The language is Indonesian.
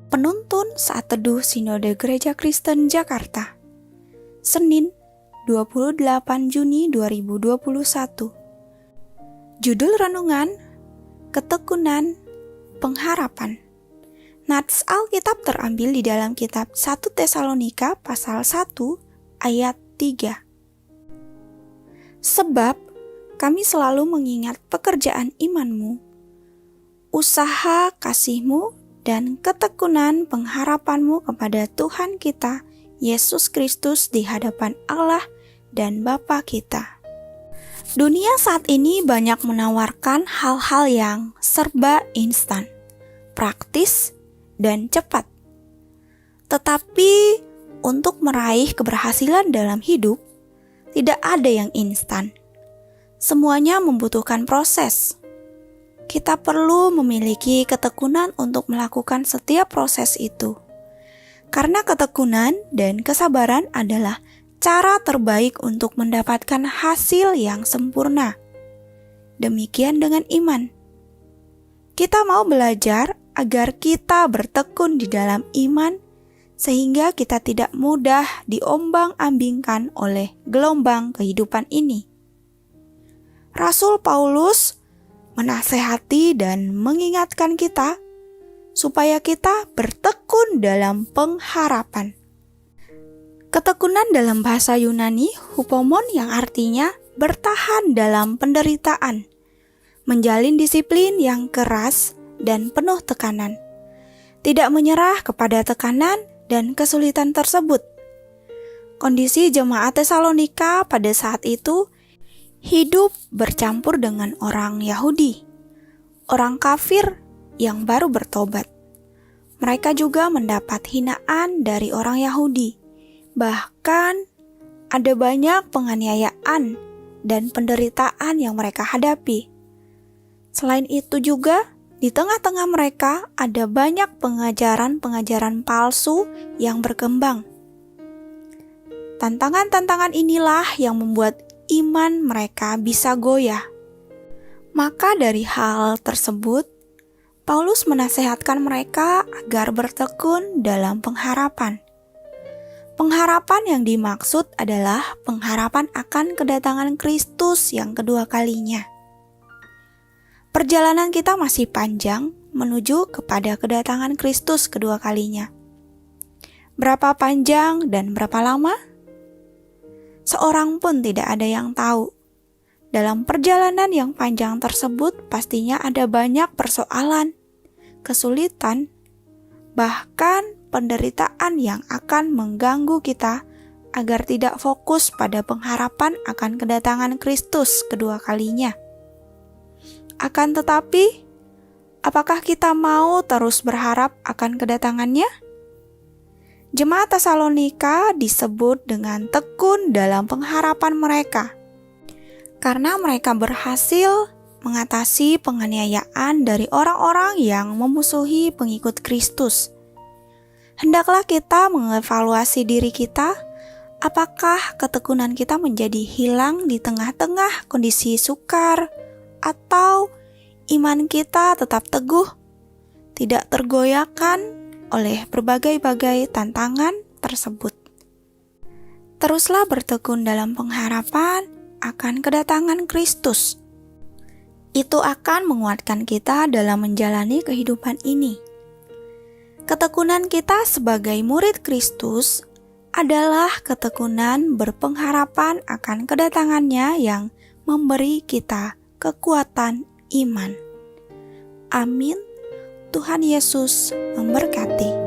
Penuntun Saat Teduh Sinode Gereja Kristen Jakarta, Senin 28 Juni 2021. Judul renungan, Ketekunan Pengharapan. Nats Alkitab terambil di dalam kitab 1 Tesalonika pasal 1 ayat 3. Sebab kami selalu mengingat pekerjaan imanmu, usaha kasihmu, dan ketekunan pengharapanmu kepada Tuhan kita, Yesus Kristus di hadapan Allah dan Bapa kita. Dunia saat ini banyak menawarkan hal-hal yang serba instan, praktis, dan cepat. Tetapi untuk meraih keberhasilan dalam hidup, tidak ada yang instan. Semuanya membutuhkan proses. Kita perlu memiliki ketekunan untuk melakukan setiap proses itu. Karena ketekunan dan kesabaran adalah cara terbaik untuk mendapatkan hasil yang sempurna. Demikian dengan iman. Kita mau belajar agar kita bertekun di dalam iman, sehingga kita tidak mudah diombang-ambingkan oleh gelombang kehidupan ini. Rasul Paulus menasehati dan mengingatkan kita supaya kita bertekun dalam pengharapan. Ketekunan dalam bahasa Yunani hupomon yang artinya bertahan dalam penderitaan, menjalin disiplin yang keras dan penuh tekanan, tidak menyerah kepada tekanan dan kesulitan tersebut. Kondisi jemaat Tesalonika pada saat itu hidup bercampur dengan orang Yahudi, orang kafir yang baru bertobat. Mereka juga mendapat hinaan dari orang Yahudi. Bahkan ada banyak penganiayaan dan penderitaan yang mereka hadapi. Selain itu juga, di tengah-tengah mereka ada banyak pengajaran-pengajaran palsu yang berkembang. Tantangan-tantangan inilah yang membuat iman mereka bisa goyah. Maka dari hal tersebut, Paulus menasehatkan mereka agar bertekun dalam pengharapan. Pengharapan yang dimaksud adalah pengharapan akan kedatangan Kristus yang kedua kalinya. Perjalanan kita masih panjang menuju kepada kedatangan Kristus kedua kalinya. Berapa panjang dan berapa lama? Seorang pun tidak ada yang tahu. Dalam perjalanan yang panjang tersebut pastinya ada banyak persoalan, kesulitan, bahkan penderitaan yang akan mengganggu kita agar tidak fokus pada pengharapan akan kedatangan Kristus kedua kalinya. Akan tetapi, apakah kita mau terus berharap akan kedatangannya? Jemaat Tesalonika disebut dengan tekun dalam pengharapan mereka, karena mereka berhasil mengatasi penganiayaan dari orang-orang yang memusuhi pengikut Kristus. Hendaklah kita mengevaluasi diri kita, apakah ketekunan kita menjadi hilang di tengah-tengah kondisi sukar, atau iman kita tetap teguh, tidak tergoyahkan oleh berbagai-bagai tantangan tersebut. Teruslah bertekun dalam pengharapan akan kedatangan Kristus. Itu akan menguatkan kita dalam menjalani kehidupan ini. Ketekunan kita sebagai murid Kristus adalah ketekunan berpengharapan akan kedatangannya yang memberi kita kekuatan iman. Amin. Tuhan Yesus memberkati.